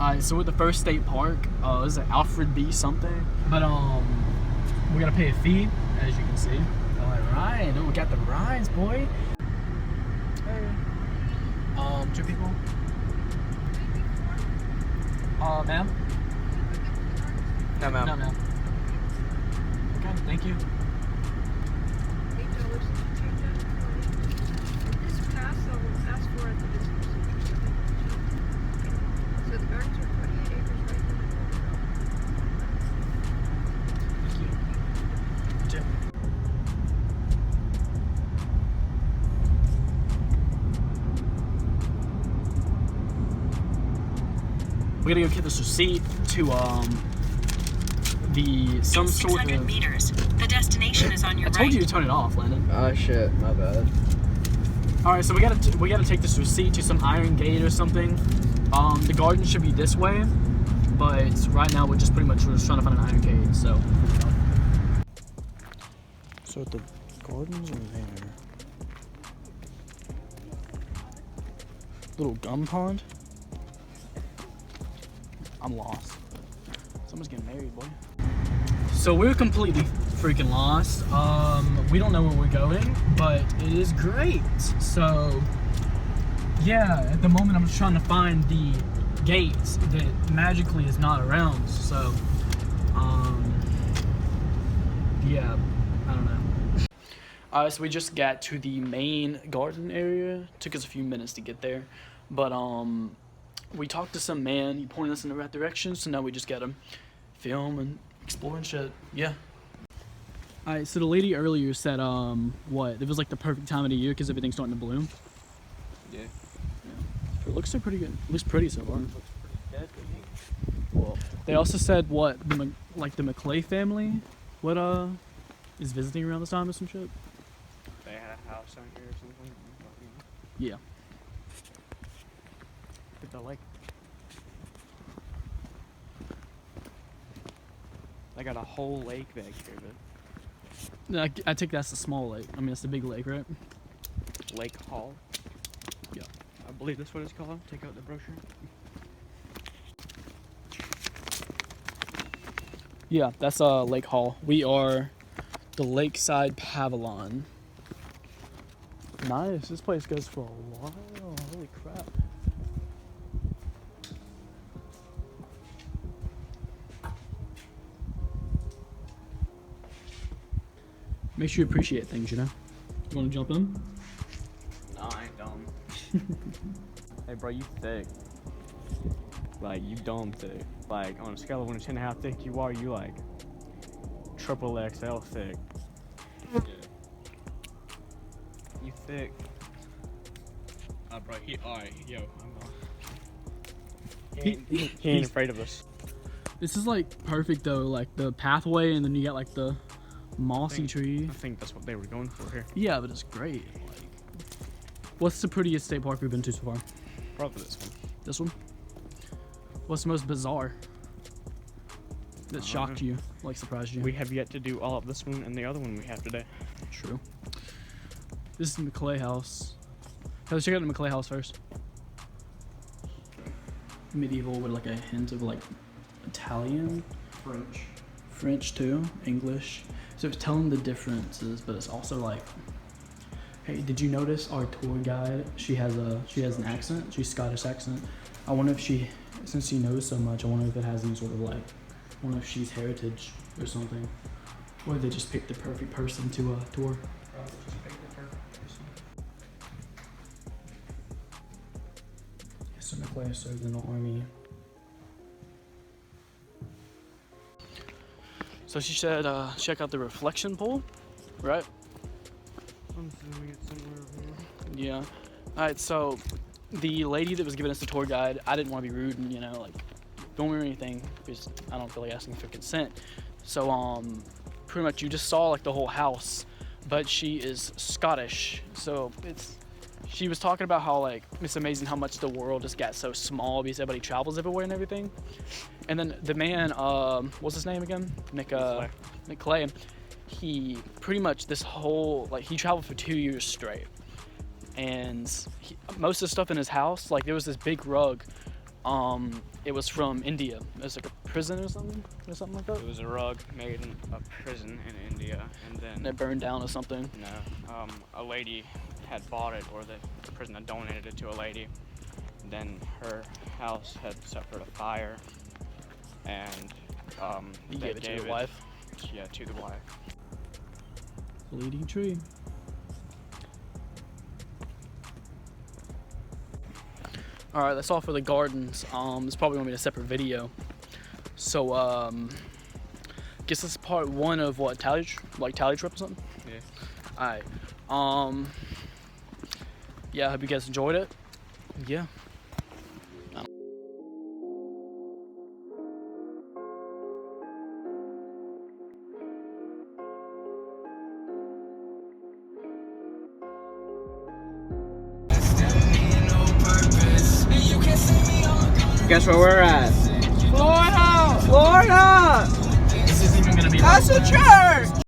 Alright, so we're at the first state park. This is Alfred B something. But we gotta pay a fee, as you can see. Alright, we got the rides, boy. Hey. 2 people. Ma'am? No, ma'am. No, ma'am. Okay, thank you. So the gardens are 28 acres right now. Thank you. We gotta go get this receipt to some In sort 600 of meters. The destination is on your I right. told you to turn it off, Landon. Oh shit, my bad. All right, so we gotta take this receipt to some iron gate or something. The garden should be this way, but right now we're just trying to find an iron gate. So the gardens are there. Little gum pond. I'm lost. Someone's getting married, boy. So we're completely freaking lost. We don't know where we're going, but it is great. So yeah, at the moment I'm just trying to find the gates that magically is not around. So yeah, I don't know. Alright, so we just got to the main garden area. Took us a few minutes to get there, but we talked to some man. He pointed us in the right direction, so now we just gotta film and explore and shit. Yeah. Alright, so the lady earlier said what? It was like the perfect time of the year because everything's starting to bloom. Yeah. It looks so pretty good. It looks pretty so far. Well, they also said what the Maclay family, what is visiting around this time or some shit. They had a house out here or something. Yeah. But they're like, they got a whole lake back here, but I take that's the small lake. I mean, it's the big lake, right? Lake Hall. Yeah. I believe that's what it's called. Take out the brochure. Yeah, that's Lake Hall. We are the Lakeside Pavilion. Nice. This place goes for a while. Holy crap. Makes you appreciate things, you know? You want to jump in? No, I ain't dumb. Hey, bro, you thick. Like, you dumb thick. Like, on a scale of 1 to 10, how thick you are, you like triple XL thick. Yeah. You thick. Bro, alright, yo, I'm going. He ain't afraid of us. This is like perfect though, like the pathway, and then you got like the mossy tree. I think that's what they were going for here. Yeah, but it's great. Like, what's the prettiest state park we've been to so far? Probably this one. This one? What's the most bizarre that shocked you, like surprised you? We have yet to do all of this one and the other one we have today. True. This is the Maclay house. Let's check out the Maclay house first. Medieval with like a hint of like Italian, French too, English. So it's telling the differences, but it's also like, hey, did you notice our tour guide? She has an accent. She's Scottish accent. I wonder if since she knows so much, I wonder if it has any sort of like, I wonder if she's heritage or something, or they just picked the perfect person to tour. Probably just pick the perfect person. So Maclay served in the army. So she said, check out the reflection pool, right? I'm assuming it's somewhere over here. Yeah. All right. So the lady that was giving us the tour guide, I didn't want to be rude and like film or anything because I don't feel like asking for consent. So pretty much you just saw like the whole house, but she is Scottish, so she was talking about how like it's amazing how much the world just got so small because everybody travels everywhere and everything. And then the man, what's his name again? Maclay. He pretty much this whole he traveled for 2 years straight, and most of the stuff in his house, like there was this big rug It was from India. It was like a prison or something like that. It was a rug made in a prison in India, and And then it burned down or something. a lady had bought it, or the prison had donated it to a lady. Then her house had suffered a fire, and You they gave it to your wife. Yeah, to the wife. Bleeding tree. All right, that's all for the gardens. It's probably gonna be a separate video. So guess this is part 1 of what, tally trip or something? Yeah. All right. Yeah, I hope you guys enjoyed it. Yeah. Guess where we're at? Florida! Florida! This isn't even gonna be That's a church!